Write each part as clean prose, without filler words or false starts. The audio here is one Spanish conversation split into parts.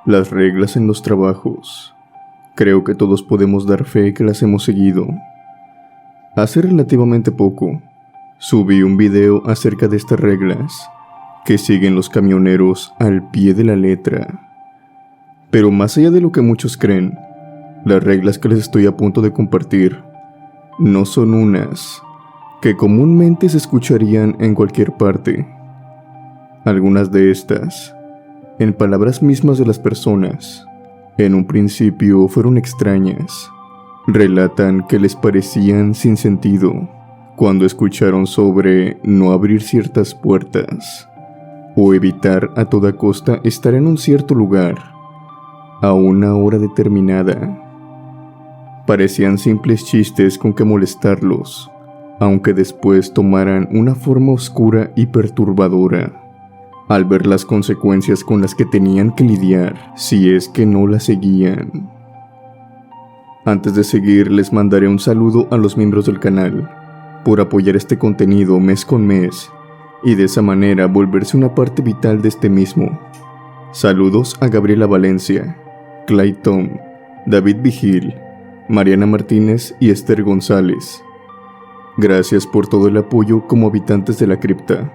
Las reglas en los trabajos. Creo que todos podemos dar fe que las hemos seguido. Hace relativamente poco, subí un video acerca de estas reglas que siguen los camioneros al pie de la letra. Pero más allá de lo que muchos creen, las reglas que les estoy a punto de compartir no son unas que comúnmente se escucharían en cualquier parte. Algunas de estas, en palabras mismas de las personas, en un principio fueron extrañas. Relatan que les parecían sin sentido cuando escucharon sobre no abrir ciertas puertas o evitar a toda costa estar en un cierto lugar a una hora determinada. Parecían simples chistes con que molestarlos, aunque después tomaran una forma oscura y perturbadora al ver las consecuencias con las que tenían que lidiar si es que no las seguían. Antes de seguir, les mandaré un saludo a los miembros del canal por apoyar este contenido mes con mes y de esa manera volverse una parte vital de este mismo. Saludos a Gabriela Valencia, Clayton, David Vigil, Mariana Martínez y Esther González. Gracias por todo el apoyo como habitantes de la cripta.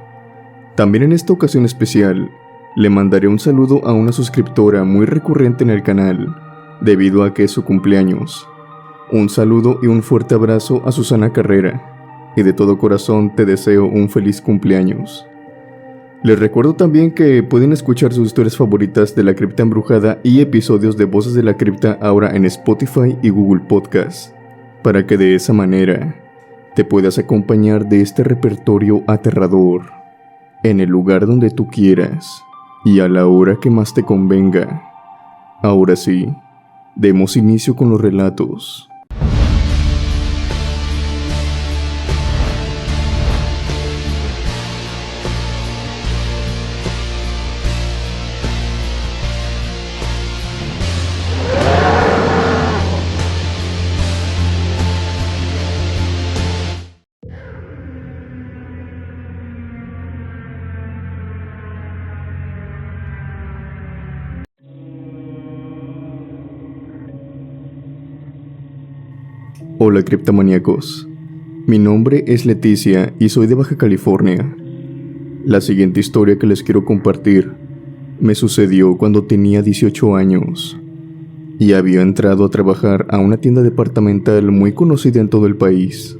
También en esta ocasión especial, le mandaré un saludo a una suscriptora muy recurrente en el canal, debido a que es su cumpleaños. Un saludo y un fuerte abrazo a Susana Carrera, y de todo corazón te deseo un feliz cumpleaños. Les recuerdo también que pueden escuchar sus historias favoritas de la cripta embrujada y episodios de Voces de la Cripta ahora en Spotify y Google Podcast, para que de esa manera te puedas acompañar de este repertorio aterrador en el lugar donde tú quieras y a la hora que más te convenga. Ahora sí, demos inicio con los relatos. Hola criptomaníacos, mi nombre es Leticia y soy de Baja California. La siguiente historia que les quiero compartir me sucedió cuando tenía 18 años y había entrado a trabajar a una tienda departamental muy conocida en todo el país.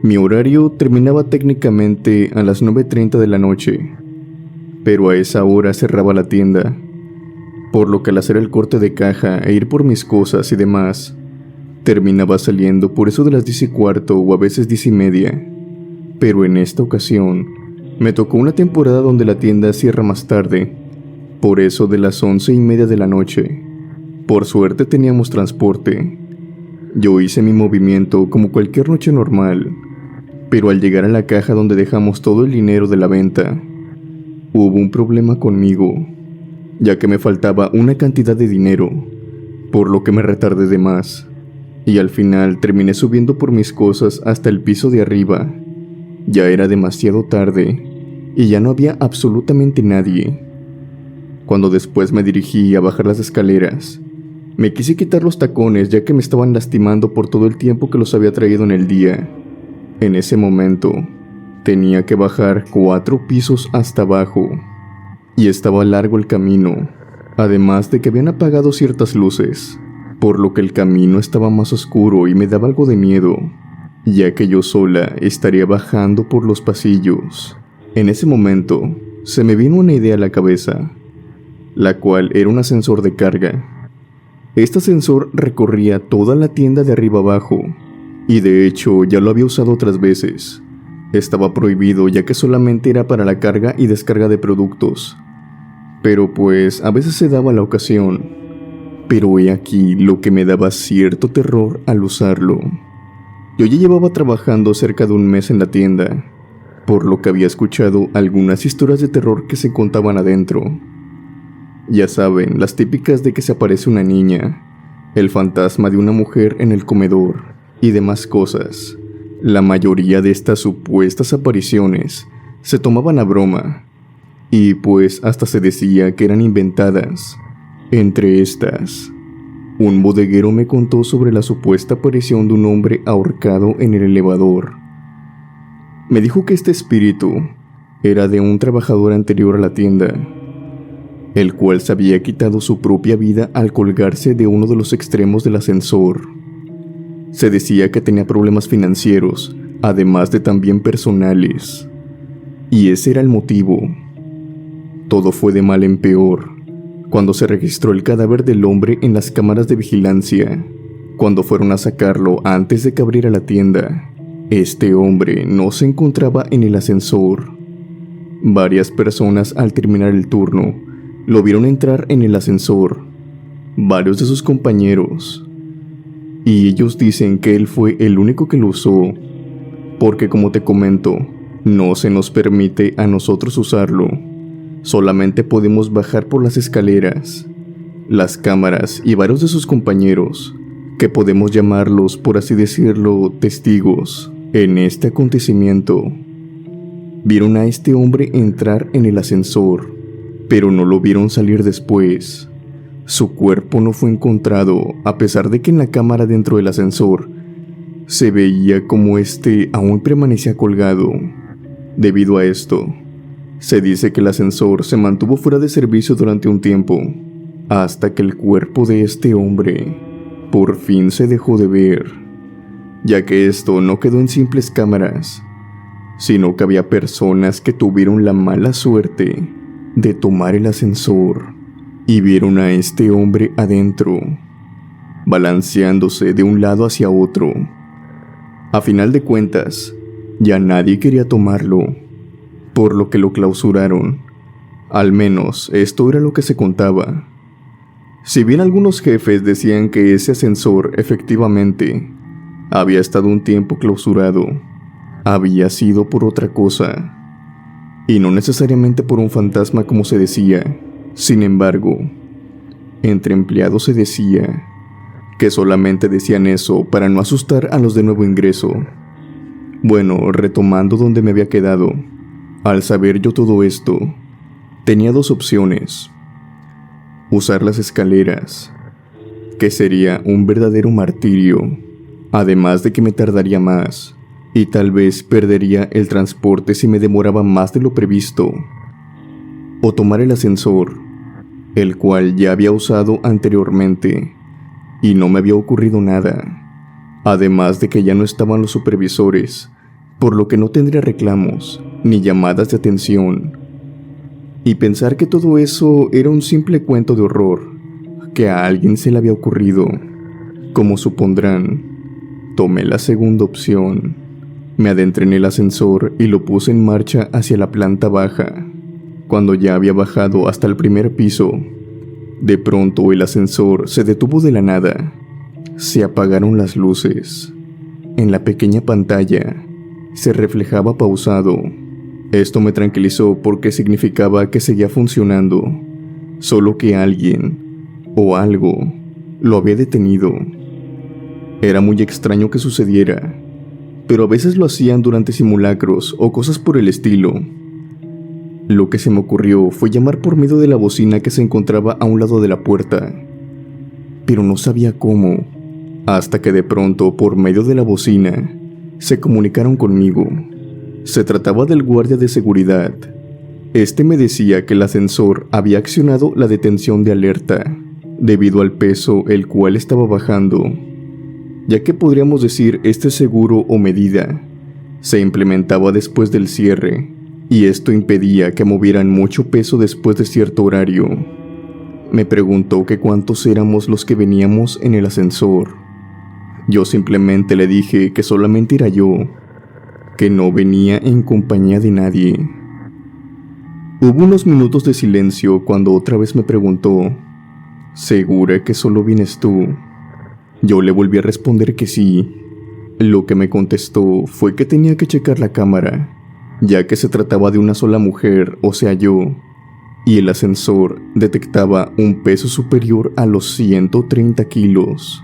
Mi horario terminaba técnicamente a las 9:30 de la noche, pero a esa hora cerraba la tienda, por lo que al hacer el corte de caja e ir por mis cosas y demás, terminaba saliendo por eso de las 10:15 o a veces 10:30, pero en esta ocasión me tocó una temporada donde la tienda cierra más tarde, por eso de las 11:30 de la noche. Por suerte teníamos transporte. Yo hice mi movimiento como cualquier noche normal, pero al llegar a la caja donde dejamos todo el dinero de la venta, hubo un problema conmigo, ya que me faltaba una cantidad de dinero, por lo que me retardé de más. Y al final terminé subiendo por mis cosas hasta el piso de arriba. Ya era demasiado tarde y ya no había absolutamente nadie. Cuando después me dirigí a bajar las escaleras, me quise quitar los tacones ya que me estaban lastimando por todo el tiempo que los había traído en el día. En ese momento, tenía que bajar 4 pisos hasta abajo y estaba largo el camino, además de que habían apagado ciertas luces, por lo que el camino estaba más oscuro y me daba algo de miedo, ya que yo sola estaría bajando por los pasillos. En ese momento, se me vino una idea a la cabeza, la cual era un ascensor de carga. Este ascensor recorría toda la tienda de arriba abajo, y de hecho ya lo había usado otras veces. Estaba prohibido ya que solamente era para la carga y descarga de productos, pero pues a veces se daba la ocasión. Pero he aquí lo que me daba cierto terror al usarlo. Yo ya llevaba trabajando cerca de un mes en la tienda, por lo que había escuchado algunas historias de terror que se contaban adentro. Ya saben, las típicas de que se aparece una niña, el fantasma de una mujer en el comedor y demás cosas. La mayoría de estas supuestas apariciones se tomaban a broma, y pues hasta se decía que eran inventadas, Entre estas, un bodeguero me contó sobre la supuesta aparición de un hombre ahorcado en el elevador. Me dijo que este espíritu era de un trabajador anterior a la tienda, el cual se había quitado su propia vida al colgarse de uno de los extremos del ascensor. Se decía que tenía problemas financieros, además de también personales. Y ese era el motivo. Todo fue de mal en peor cuando se registró el cadáver del hombre en las cámaras de vigilancia. Cuando fueron a sacarlo antes de que abriera la tienda, este hombre no se encontraba en el ascensor. Varias personas al terminar el turno lo vieron entrar en el ascensor, varios de sus compañeros, y ellos dicen que él fue el único que lo usó, porque como te comento, no se nos permite a nosotros usarlo. Solamente podemos bajar por las escaleras. Las cámaras y varios de sus compañeros, que podemos llamarlos, por así decirlo, testigos en este acontecimiento, vieron a este hombre entrar en el ascensor, pero no lo vieron salir después. Su cuerpo no fue encontrado, a pesar de que en la cámara dentro del ascensor se veía como este aún permanecía colgado. Debido a esto, se dice que el ascensor se mantuvo fuera de servicio durante un tiempo, hasta que el cuerpo de este hombre por fin se dejó de ver, ya que esto no quedó en simples cámaras, sino que había personas que tuvieron la mala suerte de tomar el ascensor y vieron a este hombre adentro, balanceándose de un lado hacia otro. A final de cuentas, ya nadie quería tomarlo, por lo que lo clausuraron. Al menos esto era lo que se contaba. Si bien algunos jefes decían que ese ascensor efectivamente había estado un tiempo clausurado, había sido por otra cosa, y no necesariamente por un fantasma como se decía. Sin embargo, entre empleados se decía que solamente decían eso para no asustar a los de nuevo ingreso. Bueno, retomando donde me había quedado, al saber yo todo esto, tenía dos opciones: usar las escaleras, que sería un verdadero martirio, además de que me tardaría más, y tal vez perdería el transporte si me demoraba más de lo previsto, o tomar el ascensor, el cual ya había usado anteriormente, y no me había ocurrido nada, además de que ya no estaban los supervisores, por lo que no tendría reclamos ni llamadas de atención. Y pensar que todo eso era un simple cuento de horror que a alguien se le había ocurrido. Como supondrán, tomé la segunda opción. Me adentré en el ascensor y lo puse en marcha hacia la planta baja. Cuando ya había bajado hasta el primer piso, de pronto el ascensor se detuvo de la nada. Se apagaron las luces. En la pequeña pantalla se reflejaba pausado. Esto me tranquilizó porque significaba que seguía funcionando, solo que alguien o algo lo había detenido. Era muy extraño que sucediera, pero a veces lo hacían durante simulacros o cosas por el estilo. Lo que se me ocurrió fue llamar por medio de la bocina que se encontraba a un lado de la puerta, pero no sabía cómo, hasta que de pronto, por medio de la bocina, se comunicaron conmigo. Se trataba del guardia de seguridad. Este me decía que el ascensor había accionado la detención de alerta, debido al peso el cual estaba bajando, ya que podríamos decir este seguro o medida se implementaba después del cierre, y esto impedía que movieran mucho peso después de cierto horario. Me preguntó que cuántos éramos los que veníamos en el ascensor. Yo simplemente le dije que solamente era yo, que no venía en compañía de nadie. Hubo unos minutos de silencio cuando otra vez me preguntó: ¿segura que solo vienes tú? Yo le volví a responder que sí. Lo que me contestó fue que tenía que checar la cámara, ya que se trataba de una sola mujer, o sea yo, y el ascensor detectaba un peso superior a los 130 kilos.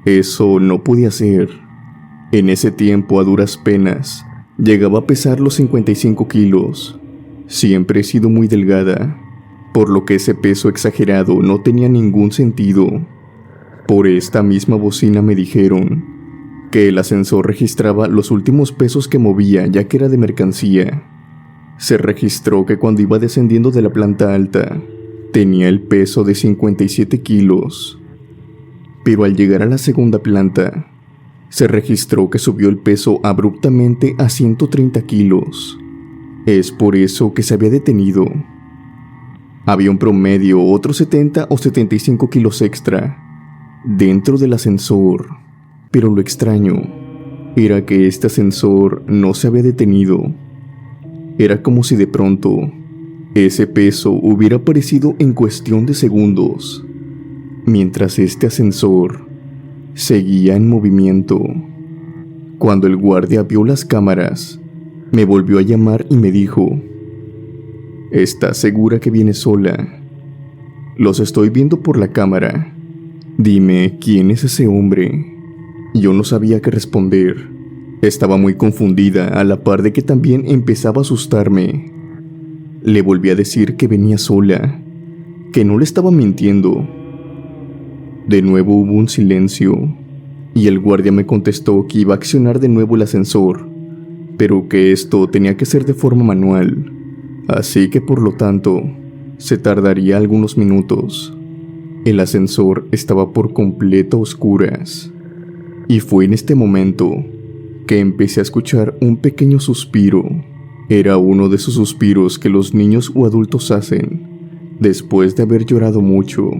Eso no podía ser. En ese tiempo, a duras penas, llegaba a pesar los 55 kilos. Siempre he sido muy delgada, por lo que ese peso exagerado no tenía ningún sentido. Por esta misma bocina me dijeron que el ascensor registraba los últimos pesos que movía, ya que era de mercancía. Se registró que cuando iba descendiendo de la planta alta, tenía el peso de 57 kilos. Pero al llegar a la segunda planta, se registró que subió el peso abruptamente a 130 kilos. Es por eso que se había detenido. Había un promedio, otros 70 o 75 kilos extra, dentro del ascensor. Pero lo extraño era que este ascensor no se había detenido. Era como si de pronto ese peso hubiera aparecido en cuestión de segundos, mientras este ascensor seguía en movimiento. Cuando el guardia vio las cámaras, me volvió a llamar y me dijo: ¿Estás segura que viene sola? Los estoy viendo por la cámara. Dime, ¿quién es ese hombre? Yo no sabía qué responder. Estaba muy confundida, a la par de que también empezaba a asustarme. Le volví a decir que venía sola, que no le estaba mintiendo. De nuevo hubo un silencio, y el guardia me contestó que iba a accionar de nuevo el ascensor, pero que esto tenía que ser de forma manual, así que por lo tanto, se tardaría algunos minutos. El ascensor estaba por completo a oscuras. Y fue en este momento que empecé a escuchar un pequeño suspiro. Era uno de esos suspiros que los niños o adultos hacen después de haber llorado mucho.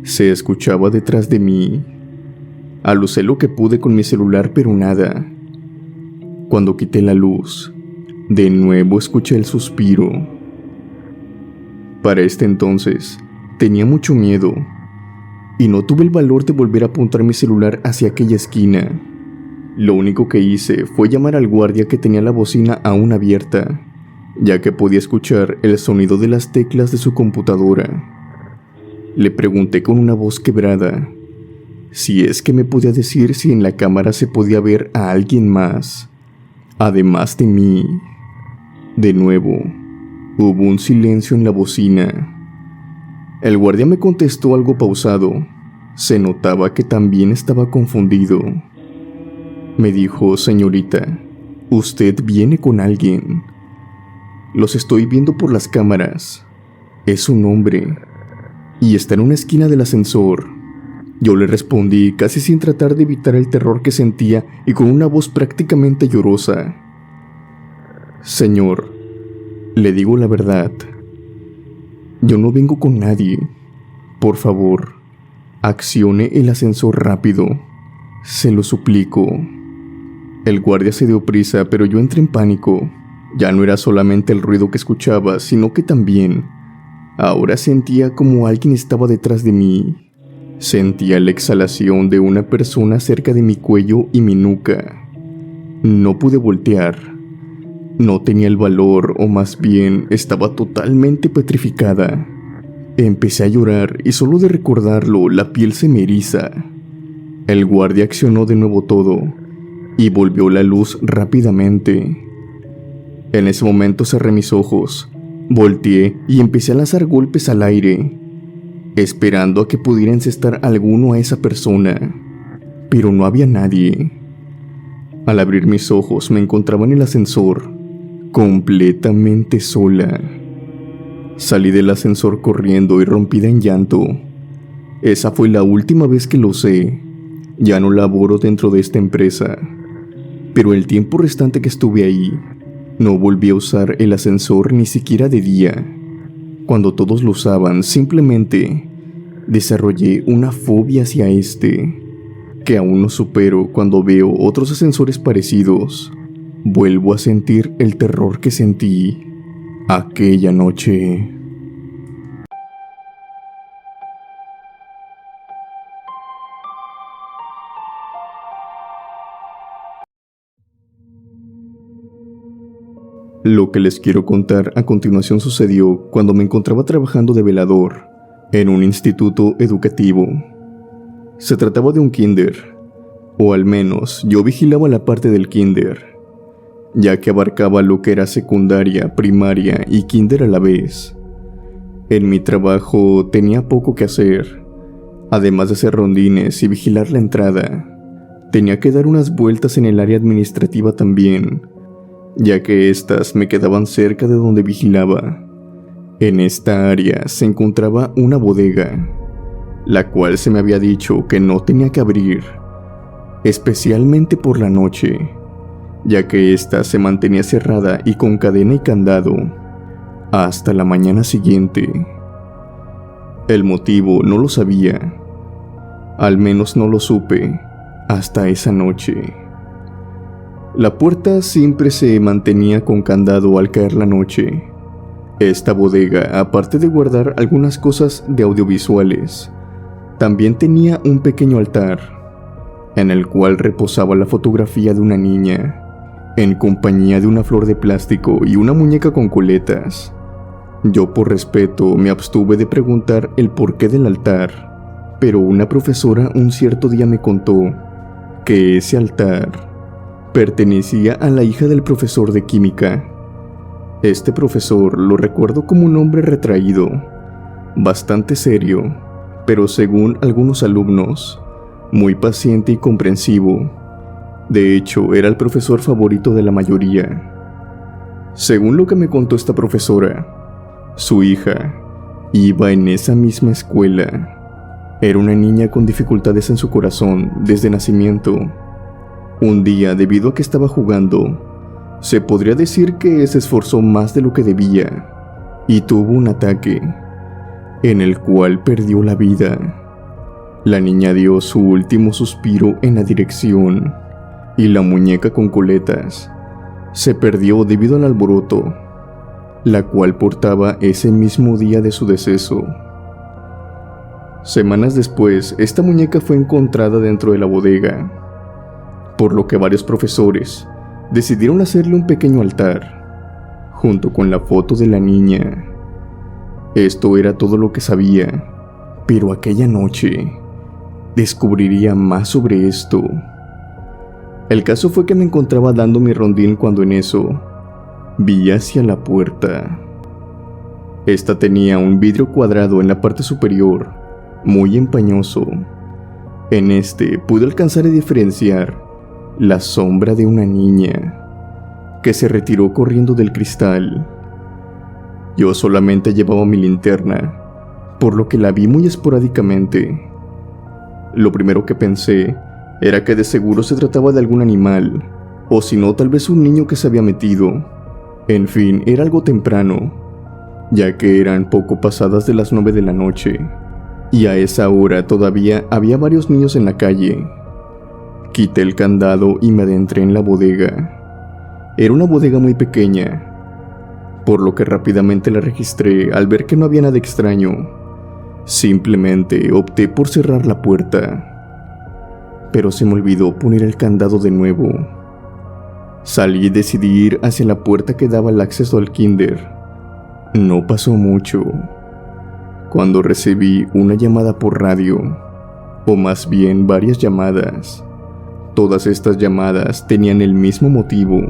Se escuchaba detrás de mí. Alucé lo que pude con mi celular, pero nada. Cuando quité la luz, de nuevo escuché el suspiro. Para este entonces, tenía mucho miedo y no tuve el valor de volver a apuntar mi celular hacia aquella esquina. Lo único que hice fue llamar al guardia, que tenía la bocina aún abierta, ya que podía escuchar el sonido de las teclas de su computadora. Le pregunté con una voz quebrada si es que me podía decir si en la cámara se podía ver a alguien más, además de mí. De nuevo, hubo un silencio en la bocina. El guardia me contestó algo pausado. Se notaba que también estaba confundido. Me dijo: señorita, usted viene con alguien. Los estoy viendo por las cámaras. Es un hombre y está en una esquina del ascensor. Yo le respondí, casi sin tratar de evitar el terror que sentía, y con una voz prácticamente llorosa: señor, le digo la verdad. Yo no vengo con nadie. Por favor, accione el ascensor rápido. Se lo suplico. El guardia se dio prisa, pero yo entré en pánico. Ya no era solamente el ruido que escuchaba, sino que también ahora sentía como alguien estaba detrás de mí. Sentía la exhalación de una persona cerca de mi cuello y mi nuca. No pude voltear. No tenía el valor, o más bien estaba totalmente petrificada. Empecé a llorar y solo de recordarlo la piel se me eriza. El guardia accionó de nuevo todo y volvió la luz rápidamente. En ese momento cerré mis ojos, volteé y empecé a lanzar golpes al aire, esperando a que pudiera encestar alguno a esa persona, pero no había nadie. Al abrir mis ojos me encontraba en el ascensor, completamente sola. Salí del ascensor corriendo y rompida en llanto. Esa fue la última vez que lo usé. Ya no laboro dentro de esta empresa, pero el tiempo restante que estuve ahí, no volví a usar el ascensor ni siquiera de día. Cuando todos lo usaban, simplemente desarrollé una fobia hacia este, que aún no supero. Cuando veo otros ascensores parecidos, vuelvo a sentir el terror que sentí aquella noche. Lo que les quiero contar a continuación sucedió cuando me encontraba trabajando de velador en un instituto educativo. Se trataba de un kinder, o al menos yo vigilaba la parte del kinder, ya que abarcaba lo que era secundaria, primaria y kinder a la vez. En mi trabajo tenía poco que hacer. Además de hacer rondines y vigilar la entrada, tenía que dar unas vueltas en el área administrativa también, ya que éstas me quedaban cerca de donde vigilaba. En esta área se encontraba una bodega, la cual se me había dicho que no tenía que abrir, especialmente por la noche, ya que ésta se mantenía cerrada y con cadena y candado hasta la mañana siguiente. El motivo no lo sabía, al menos no lo supe hasta esa noche. La puerta siempre se mantenía con candado al caer la noche. Esta bodega, aparte de guardar algunas cosas de audiovisuales, también tenía un pequeño altar, en el cual reposaba la fotografía de una niña, en compañía de una flor de plástico y una muñeca con coletas. Yo, por respeto, me abstuve de preguntar el porqué del altar, pero una profesora un cierto día me contó que ese altar pertenecía a la hija del profesor de química. Este profesor lo recuerdo como un hombre retraído, bastante serio, pero según algunos alumnos, muy paciente y comprensivo. De hecho, era el profesor favorito de la mayoría. Según lo que me contó esta profesora, su hija iba en esa misma escuela. Era una niña con dificultades en su corazón desde nacimiento. Un día, debido a que estaba jugando, se podría decir que se esforzó más de lo que debía y tuvo un ataque, en el cual perdió la vida. La niña dio su último suspiro en la dirección y la muñeca con coletas se perdió debido al alboroto, la cual portaba ese mismo día de su deceso. Semanas después, esta muñeca fue encontrada dentro de la bodega, por lo que varios profesores decidieron hacerle un pequeño altar, junto con la foto de la niña. Esto era todo lo que sabía, pero aquella noche descubriría más sobre esto. El caso fue que me encontraba dando mi rondín cuando en eso vi hacia la puerta. Esta tenía un vidrio cuadrado en la parte superior, muy empañoso. En este pude alcanzar a diferenciar la sombra de una niña que se retiró corriendo del cristal. Yo solamente llevaba mi linterna, por lo que la vi muy esporádicamente. Lo primero que pensé era que de seguro se trataba de algún animal, o si no, tal vez un niño que se había metido. En fin, era algo temprano, ya que eran poco pasadas de las 9 de la noche, y a esa hora todavía había varios niños en la calle. Quité el candado y me adentré en la bodega. Era una bodega muy pequeña, por lo que rápidamente la registré al ver que no había nada extraño. Simplemente opté por cerrar la puerta, pero se me olvidó poner el candado de nuevo. Salí y decidí ir hacia la puerta que daba el acceso al kinder. No pasó mucho cuando recibí una llamada por radio, o más bien varias llamadas. Todas estas llamadas tenían el mismo motivo.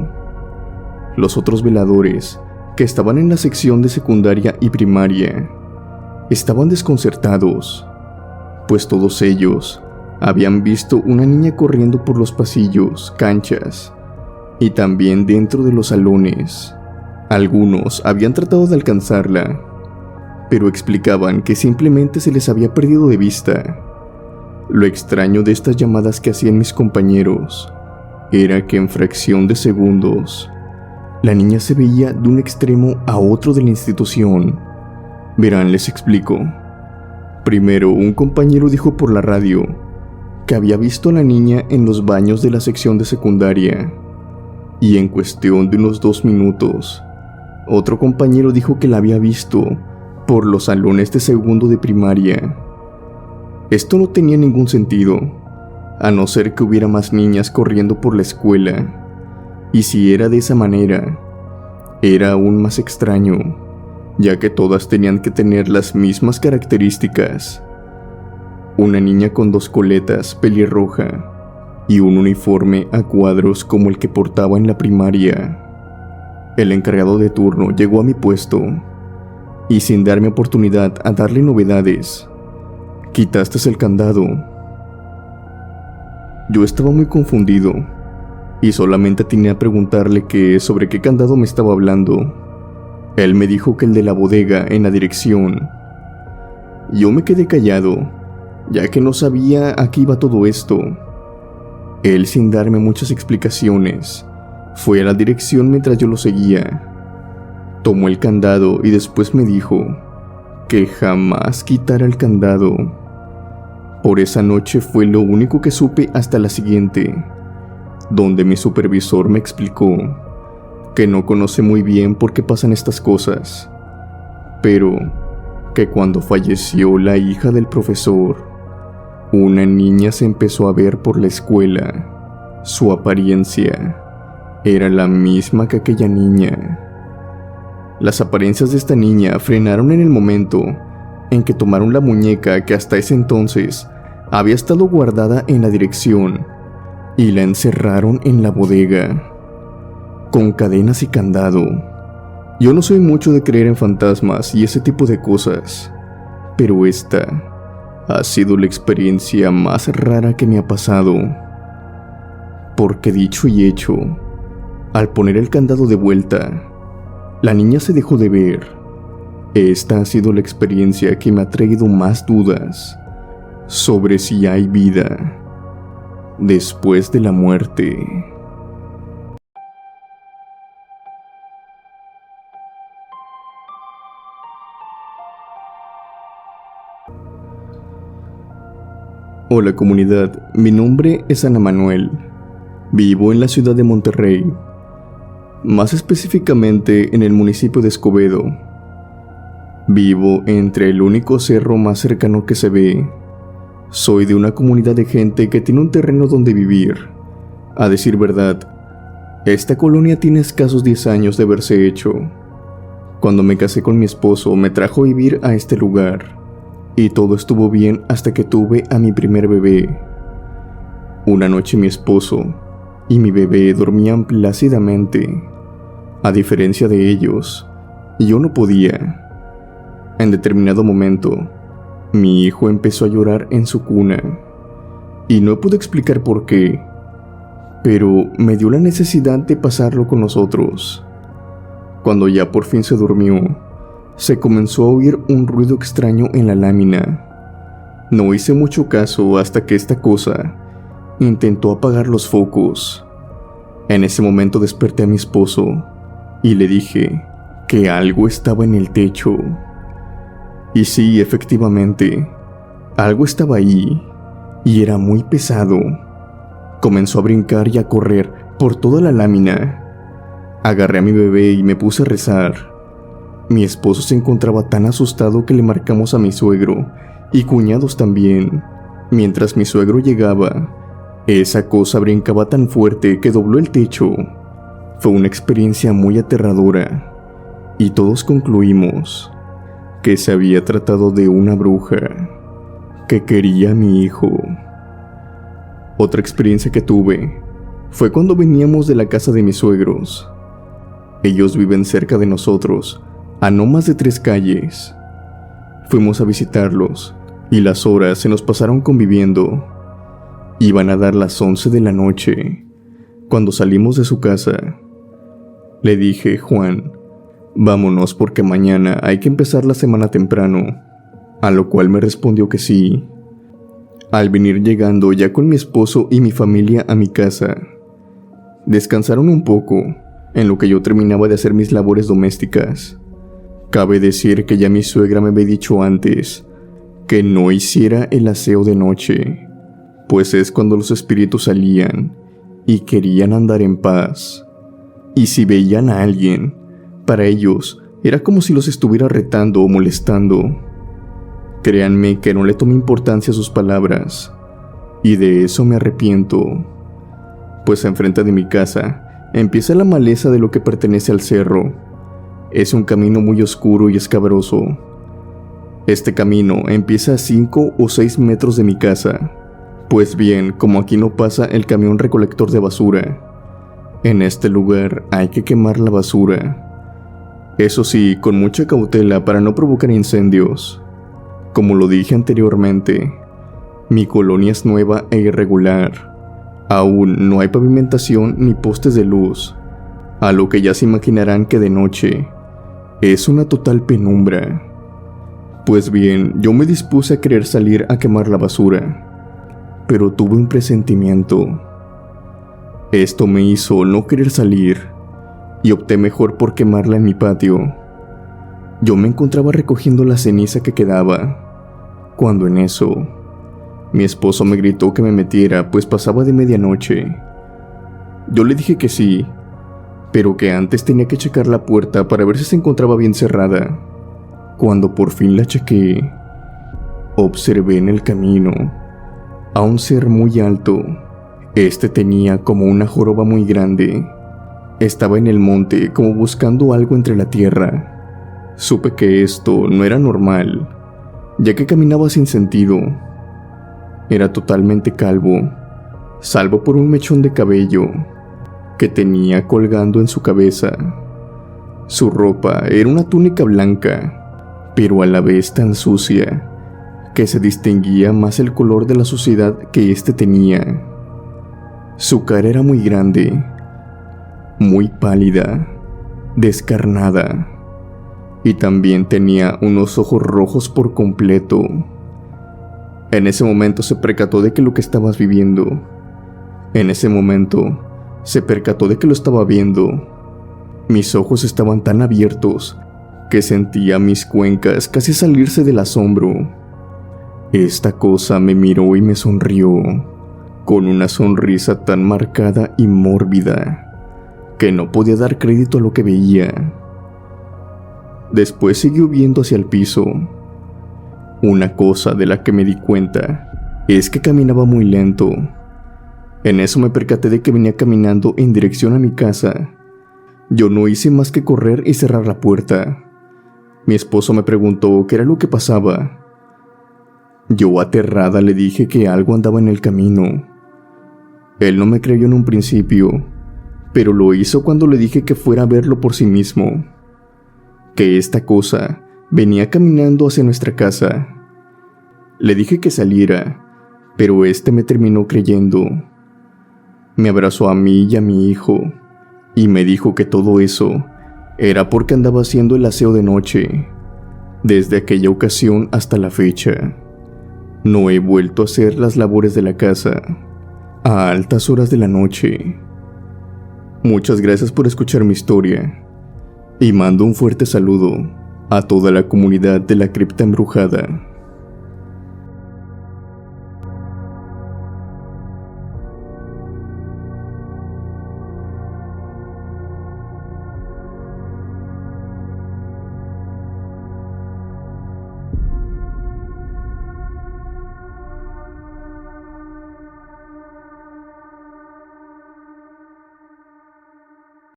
Los otros veladores, que estaban en la sección de secundaria y primaria, estaban desconcertados, pues todos ellos habían visto una niña corriendo por los pasillos, canchas y también dentro de los salones. Algunos habían tratado de alcanzarla, pero explicaban que simplemente se les había perdido de vista. Lo extraño de estas llamadas que hacían mis compañeros era que en fracción de segundos, la niña se veía de un extremo a otro de la institución. Verán, les explico. Primero, un compañero dijo por la radio que había visto a la niña en los baños de la sección de secundaria, y en cuestión de unos 2 minutos, otro compañero dijo que la había visto por los salones de segundo de primaria. Esto no tenía ningún sentido, a no ser que hubiera más niñas corriendo por la escuela, y si era de esa manera, era aún más extraño, ya que todas tenían que tener las mismas características: una niña con 2 coletas pelirroja y un uniforme a cuadros como el que portaba en la primaria. El encargado de turno llegó a mi puesto y sin darme oportunidad a darle novedades, quitaste el candado. Yo estaba muy confundido y solamente atiné a preguntarle sobre qué candado me estaba hablando. Él me dijo que el de la bodega en la dirección. Yo me quedé callado, ya que no sabía a qué iba todo esto. Él, sin darme muchas explicaciones, fue a la dirección mientras yo lo seguía. Tomó el candado y después me dijo que jamás quitara el candado. Por esa noche fue lo único que supe hasta la siguiente, donde mi supervisor me explicó que no conoce muy bien por qué pasan estas cosas, pero que cuando falleció la hija del profesor, una niña se empezó a ver por la escuela. Su apariencia era la misma que aquella niña. Las apariencias de esta niña frenaron en el momento en que tomaron la muñeca que hasta ese entonces había estado guardada en la dirección y la encerraron en la bodega, con cadenas y candado. Yo no soy mucho de creer en fantasmas y ese tipo de cosas, pero esta ha sido la experiencia más rara que me ha pasado. Porque dicho y hecho, al poner el candado de vuelta, la niña se dejó de ver. Esta ha sido la experiencia que me ha traído más dudas sobre si hay vida después de la muerte. Hola comunidad, mi nombre es Ana Manuel. Vivo en la ciudad de Monterrey, más específicamente en el municipio de Escobedo. Vivo entre el único cerro más cercano que se ve. Soy de una comunidad de gente que tiene un terreno donde vivir. A decir verdad, esta colonia tiene escasos 10 años de haberse hecho. Cuando me casé con mi esposo, me trajo a vivir a este lugar. Y todo estuvo bien hasta que tuve a mi primer bebé. Una noche mi esposo y mi bebé dormían plácidamente. A diferencia de ellos, yo no podía. En determinado momento, mi hijo empezó a llorar en su cuna. Y no pude explicar por qué, pero me dio la necesidad de pasarlo con nosotros. Cuando ya por fin se durmió, se comenzó a oír un ruido extraño en la lámina. No hice mucho caso hasta que esta cosa intentó apagar los focos. En ese momento desperté a mi esposo y le dije que algo estaba en el techo. Y sí, efectivamente, algo estaba ahí y era muy pesado. Comenzó a brincar y a correr por toda la lámina. Agarré a mi bebé y me puse a rezar. Mi esposo se encontraba tan asustado que le marcamos a mi suegro y cuñados también. Mientras mi suegro llegaba, esa cosa brincaba tan fuerte que dobló el techo. Fue una experiencia muy aterradora y todos concluimos que se había tratado de una bruja que quería a mi hijo. Otra experiencia que tuve fue cuando veníamos de la casa de mis suegros. Ellos viven cerca de nosotros, a no más de 3 calles. Fuimos a visitarlos y las horas se nos pasaron conviviendo. Iban a dar las 11 de la noche cuando salimos de su casa. Le dije: Juan, vámonos porque mañana hay que empezar la semana temprano. A lo cual me respondió que sí. Al venir llegando ya con mi esposo y mi familia a mi casa, descansaron un poco en lo que yo terminaba de hacer mis labores domésticas. Cabe decir que ya mi suegra me había dicho antes que no hiciera el aseo de noche, pues es cuando los espíritus salían y querían andar en paz. Y si veían a alguien, para ellos era como si los estuviera retando o molestando. Créanme que no le tomé importancia a sus palabras, y de eso me arrepiento, pues enfrente de mi casa empieza la maleza de lo que pertenece al cerro. Es un camino muy oscuro y escabroso. Este camino empieza a 5 o 6 metros de mi casa. Pues bien, como aquí no pasa el camión recolector de basura, en este lugar hay que quemar la basura. Eso sí, con mucha cautela para no provocar incendios. Como lo dije anteriormente, mi colonia es nueva e irregular. Aún no hay pavimentación ni postes de luz, a lo que ya se imaginarán que de noche es una total penumbra. Pues bien, yo me dispuse a querer salir a quemar la basura, pero tuve un presentimiento. Esto me hizo no querer salir y opté mejor por quemarla en mi patio. Yo me encontraba recogiendo la ceniza que quedaba, cuando en eso, mi esposo me gritó que me metiera, pues pasaba de medianoche. Yo le dije que sí, pero que antes tenía que checar la puerta para ver si se encontraba bien cerrada. Cuando por fin la chequé, observé en el camino a un ser muy alto. Este tenía como una joroba muy grande. Estaba en el monte como buscando algo entre la tierra. Supe que esto no era normal, ya que caminaba sin sentido. Era totalmente calvo, salvo por un mechón de cabello que tenía colgando en su cabeza. Su ropa era una túnica blanca, pero a la vez tan sucia que se distinguía más el color de la suciedad que éste tenía. Su cara era muy grande, muy pálida, descarnada, y también tenía unos ojos rojos por completo. En ese momento se percató de que lo estaba viendo. Mis ojos estaban tan abiertos que sentía mis cuencas casi salirse del asombro. Esta cosa me miró y me sonrió, con una sonrisa tan marcada y mórbida que no podía dar crédito a lo que veía. Después siguió viendo hacia el piso. Una cosa de la que me di cuenta es que caminaba muy lento. En eso me percaté de que venía caminando en dirección a mi casa. Yo no hice más que correr y cerrar la puerta. Mi esposo me preguntó qué era lo que pasaba. Yo, aterrada, le dije que algo andaba en el camino. Él no me creyó en un principio, pero lo hizo cuando le dije que fuera a verlo por sí mismo. Que esta cosa venía caminando hacia nuestra casa. Le dije que saliera, pero este me terminó creyendo. Me abrazó a mí y a mi hijo, y me dijo que todo eso era porque andaba haciendo el aseo de noche. Desde aquella ocasión hasta la fecha, no he vuelto a hacer las labores de la casa a altas horas de la noche. Muchas gracias por escuchar mi historia, y mando un fuerte saludo a toda la comunidad de la cripta embrujada.